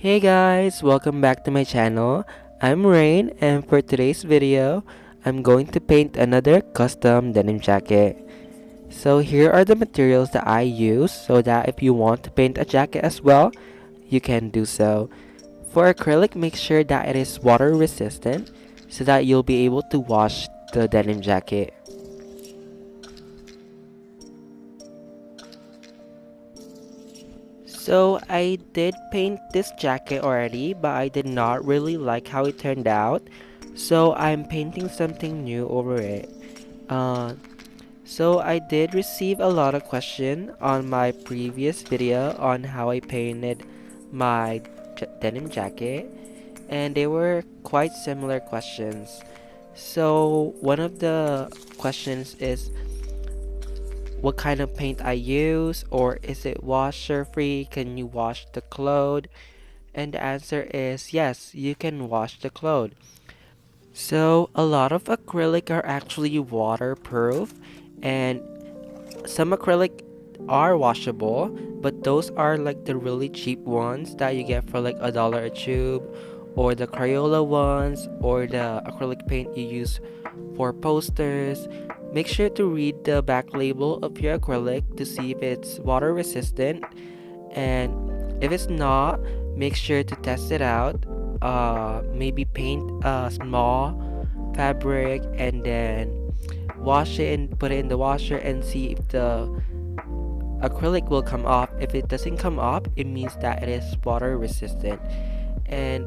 Hey guys, welcome back to my channel. I'm Rain, and for today's video, I'm going to paint another custom denim jacket. So here are the materials that I use so that if you want to paint a jacket as well, you can do so. For acrylic, make sure that it is water resistant so that you'll be able to wash the denim jacket. So I did paint this jacket already, but I did not really like how it turned out. So I'm painting something new over it. Uh, so I did receive a lot of questions on my previous video on how I painted my denim jacket, and they were quite similar questions. So one of the questions is what kind of paint I use, or is it washer free? Can you wash the clothes? And the answer is yes, you can wash the clothes. So a lot of acrylic are actually waterproof, and some acrylic are washable, but those are like the really cheap ones that you get for like $1 a tube, or the Crayola ones, or the acrylic paint you use for posters. Make sure to read the back label of your acrylic to see if it's water resistant, and if it's not, make sure to test it out. Maybe paint a small fabric and then wash it and put it in the washer and see if the acrylic will come off. If it doesn't come off, it means that it is water resistant. And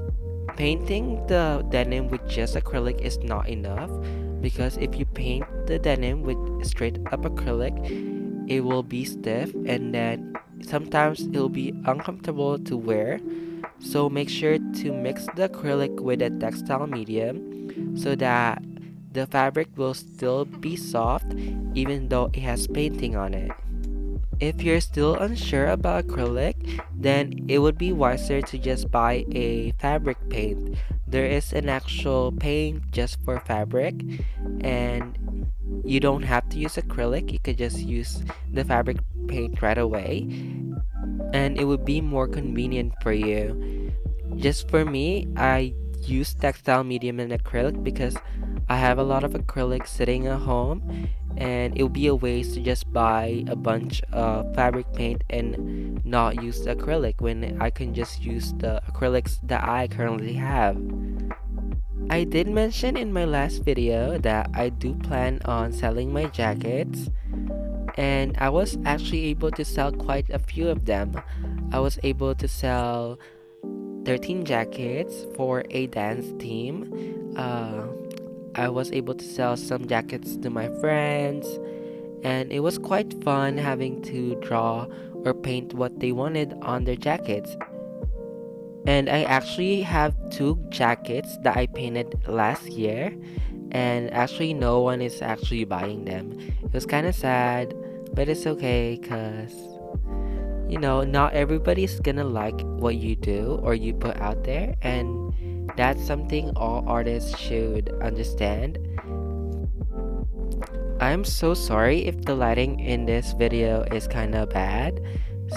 painting the denim with just acrylic is not enough, because if you paint the denim with straight up acrylic, it will be stiff and then sometimes it'll be uncomfortable to wear. So make sure to mix the acrylic with a textile medium so that the fabric will still be soft even though it has painting on it. If you're still unsure about acrylic, then it would be wiser to just buy a fabric paint. There is an actual paint just for fabric, and you don't have to use acrylic. You could just use the fabric paint right away, and it would be more convenient for you. Just for me, I use textile medium and acrylic because I have a lot of acrylic sitting at home, and it would be a waste to just buy a bunch of fabric paint and not use the acrylic when I can just use the acrylics that I currently have. I did mention in my last video that I do plan on selling my jackets, and I was actually able to sell quite a few of them. I was able to sell 13 jackets for a dance team. I was able to sell some jackets to my friends, and it was quite fun having to draw or paint what they wanted on their jackets. And I actually have two jackets that I painted last year, and actually no one is actually buying them. It was kind of sad, but it's okay because not everybody's gonna like what you do or you put out there, and that's something all artists should understand. I'm so sorry if the lighting in this video is kinda bad.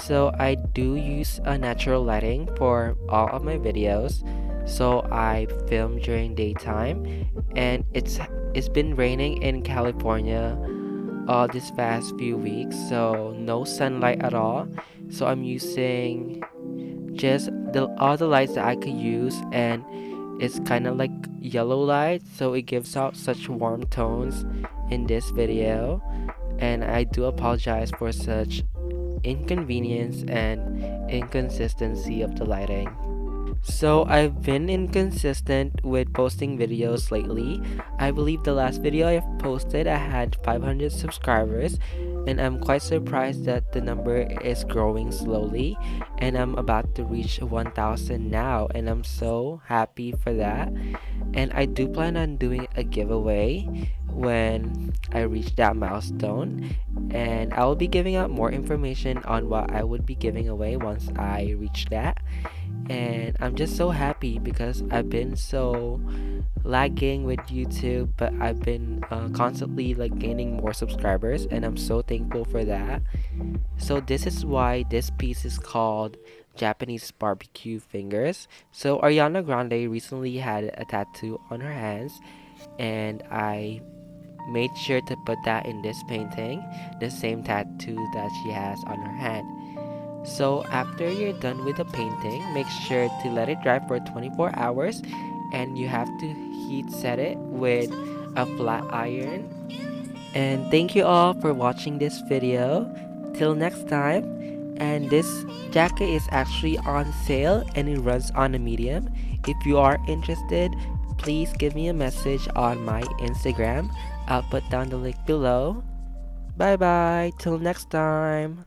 So I do use a natural lighting for all of my videos. So I film during daytime, and it's been raining in California this past few weeks, so no sunlight at all. So I'm using just all the lights that I could use, and it's kind of like yellow light, so it gives out such warm tones in this video, and I do apologize for such inconvenience and inconsistency of the lighting. So I've been inconsistent with posting videos lately. I believe the last video I posted I had 500 subscribers, and I'm quite surprised that the number is growing slowly, and I'm about to reach 1000 now, and I'm so happy for that. And I do plan on doing a giveaway when I reach that milestone, and I will be giving out more information on what I would be giving away once I reach that. And I'm just so happy because I've been so lagging with YouTube, but I've been constantly like gaining more subscribers, and I'm so thankful for that. So this is why this piece is called Japanese barbecue fingers. So Ariana Grande recently had a tattoo on her hands, and I made sure to put that in this painting, the same tattoo that she has on her hand. So after you're done with the painting, make sure to let it dry for 24 hours, and you have to heat set it with a flat iron. And thank you all for watching this video. Till next time. And this jacket is actually on sale and it runs on a medium. If you are interested, please give me a message on my Instagram. I'll put down the link below. Bye bye. Till next time.